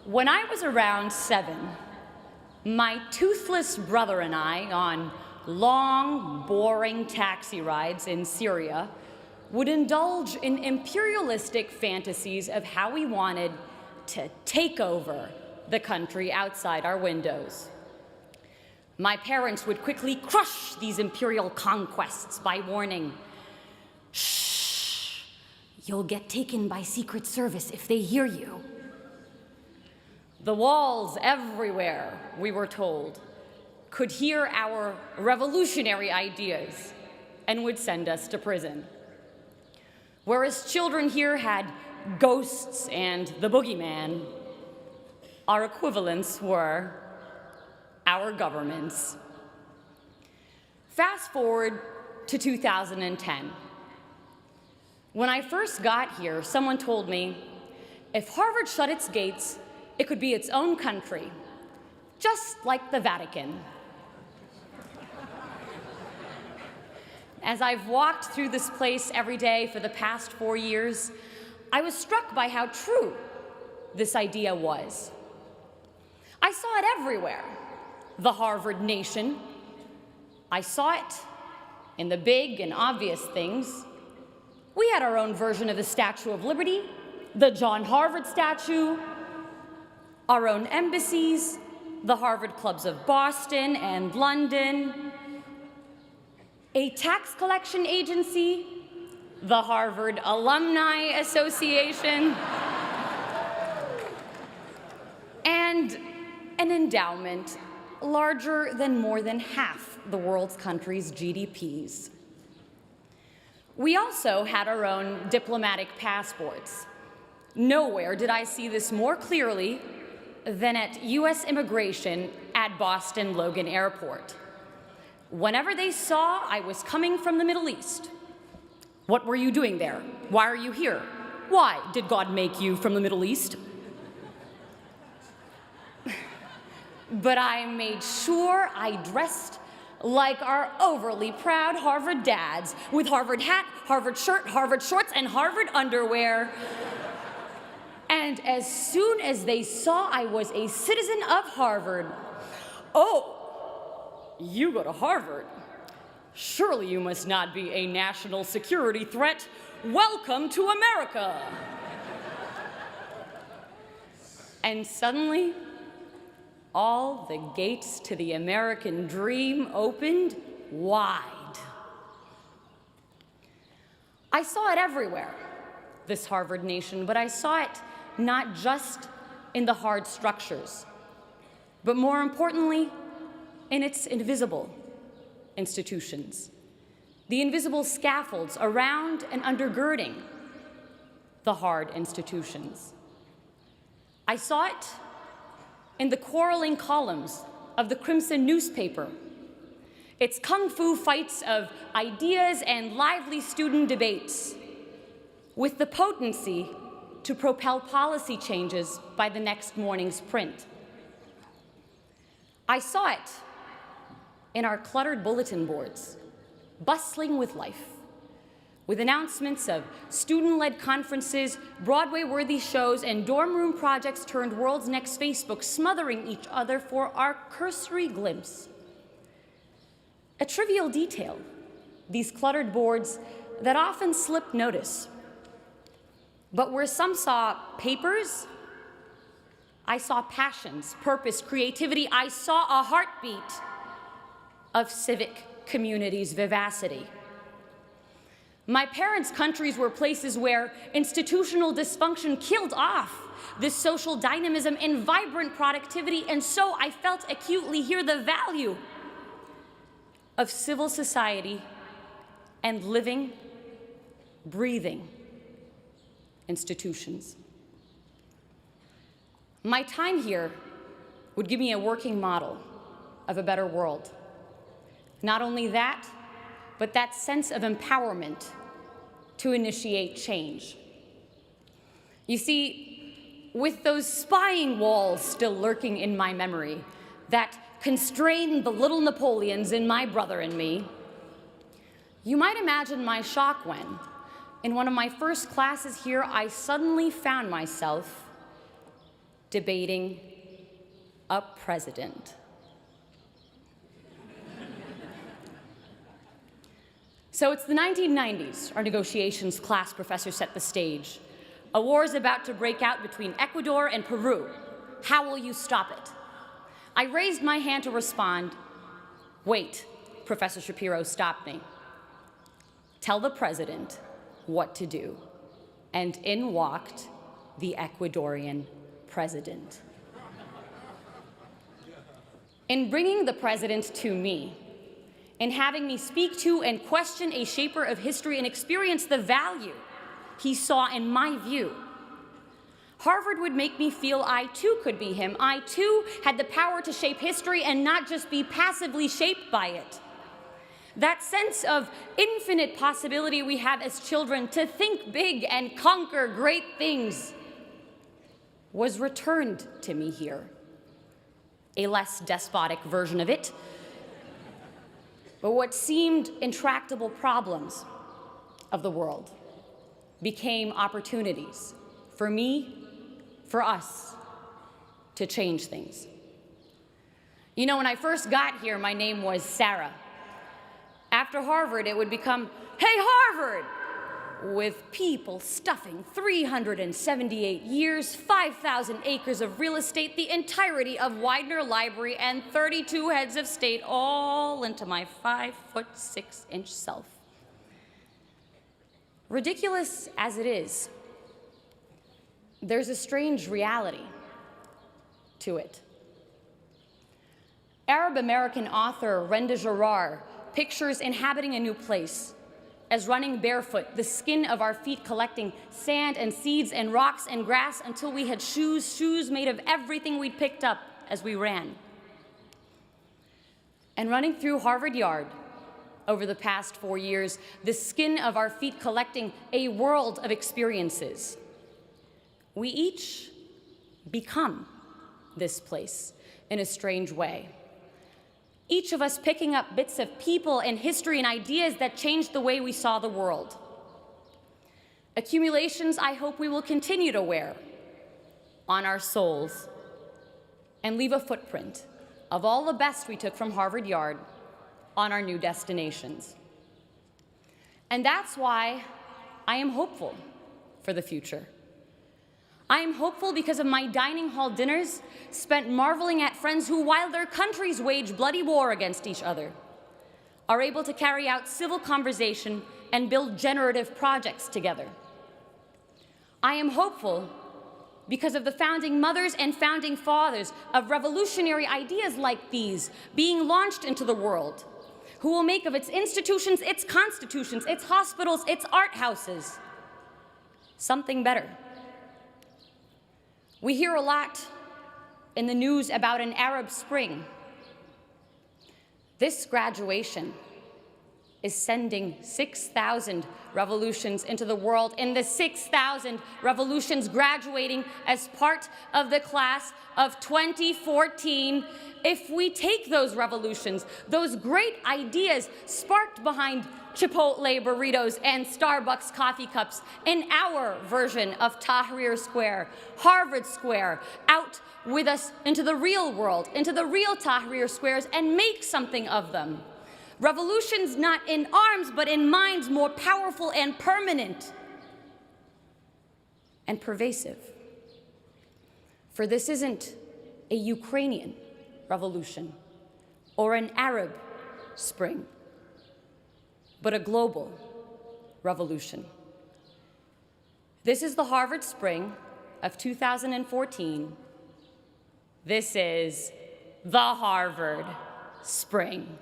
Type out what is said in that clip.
When I was around 7, my toothless brother and I, on long, boring taxi rides in Syria, would indulge in imperialistic fantasies of how we wanted to take over the country outside our windows. My parents would quickly crush these imperial conquests by warning, "Shh, you'll get taken by Secret Service if they hear you." The walls everywhere, we were told, could hear our revolutionary ideas and would send us to prison. Whereas children here had ghosts and the boogeyman, our equivalents were our governments. Fast forward to 2010. When I first got here, someone told me, if Harvard shut its gates, it could be its own country, just like the Vatican. As I've walked through this place every day for the past 4 years, I was struck by how true this idea was. I saw it everywhere, the Harvard nation. I saw it in the big and obvious things. We had our own version of the Statue of Liberty, the John Harvard statue, our own embassies, the Harvard clubs of Boston and London, a tax collection agency, the Harvard Alumni Association, and an endowment larger than more than half the world's countries' GDPs. We also had our own diplomatic passports. Nowhere did I see this more clearly than at US Immigration at Boston Logan Airport. Whenever they saw I was coming from the Middle East, "What were you doing there? Why are you here? Why did God make you from the Middle East?" But I made sure I dressed like our overly proud Harvard dads, with Harvard hat, Harvard shirt, Harvard shorts, and Harvard underwear. And as soon as they saw I was a citizen of Harvard, "Oh, you go to Harvard? Surely you must not be a national security threat. Welcome to America." And suddenly, all the gates to the American dream opened wide. I saw it everywhere, this Harvard nation, but I saw it not just in the hard structures, but more importantly, in its invisible institutions, the invisible scaffolds around and undergirding the hard institutions. I saw it in the quarreling columns of the Crimson newspaper, its kung fu fights of ideas and lively student debates, with the potency to propel policy changes by the next morning's print. I saw it in our cluttered bulletin boards, bustling with life, with announcements of student-led conferences, Broadway-worthy shows, and dorm room projects turned world's next Facebook, smothering each other for our cursory glimpse. A trivial detail, these cluttered boards that often slipped notice. But where some saw papers, I saw passions, purpose, creativity. I saw a heartbeat of civic community's vivacity. My parents' countries were places where institutional dysfunction killed off this social dynamism and vibrant productivity, and so I felt acutely here the value of civil society and living, breathing institutions. My time here would give me a working model of a better world. Not only that, but that sense of empowerment to initiate change. You see, with those spying walls still lurking in my memory that constrained the little Napoleons in my brother and me, you might imagine my shock when, in one of my first classes here, I suddenly found myself debating a president. So it's the 1990s. Our negotiations class professor set the stage. A war is about to break out between Ecuador and Peru. How will you stop it? I raised my hand to respond. Wait, Professor Shapiro stopped me. Tell the president what to do. And in walked the Ecuadorian president. In bringing the president to me, in having me speak to and question a shaper of history and experience the value he saw in my view, Harvard would make me feel I too could be him. I too had the power to shape history and not just be passively shaped by it. That sense of infinite possibility we have as children to think big and conquer great things was returned to me here. A less despotic version of it. But what seemed intractable problems of the world became opportunities for me, for us, to change things. You know, when I first got here, my name was Sarah. After Harvard, it would become, hey, Harvard! With people stuffing 378 years, 5,000 acres of real estate, the entirety of Widener Library, and 32 heads of state all into my 5'6" self. Ridiculous as it is, there's a strange reality to it. Arab-American author Renda Jarrar pictures inhabiting a new place as running barefoot, the skin of our feet collecting sand and seeds and rocks and grass until we had shoes made of everything we'd picked up as we ran. And running through Harvard Yard over the past 4 years, the skin of our feet collecting a world of experiences. We each become this place in a strange way. Each of us picking up bits of people and history and ideas that changed the way we saw the world. Accumulations I hope we will continue to wear on our souls and leave a footprint of all the best we took from Harvard Yard on our new destinations. And that's why I am hopeful for the future. I am hopeful because of my dining hall dinners spent marveling at friends who, while their countries wage bloody war against each other, are able to carry out civil conversation and build generative projects together. I am hopeful because of the founding mothers and founding fathers of revolutionary ideas like these being launched into the world, who will make of its institutions, its constitutions, its hospitals, its art houses, something better. We hear a lot in the news about an Arab Spring. This graduation is sending 6,000 revolutions into the world, and the 6,000 revolutions graduating as part of the class of 2014. If we take those revolutions, those great ideas sparked behind Chipotle burritos and Starbucks coffee cups in our version of Tahrir Square, Harvard Square, out with us into the real world, into the real Tahrir Squares, and make something of them. Revolutions not in arms, but in minds, more powerful and permanent and pervasive. For this isn't a Ukrainian revolution or an Arab Spring, but a global revolution. This is the Harvard Spring of 2014. This is the Harvard Spring.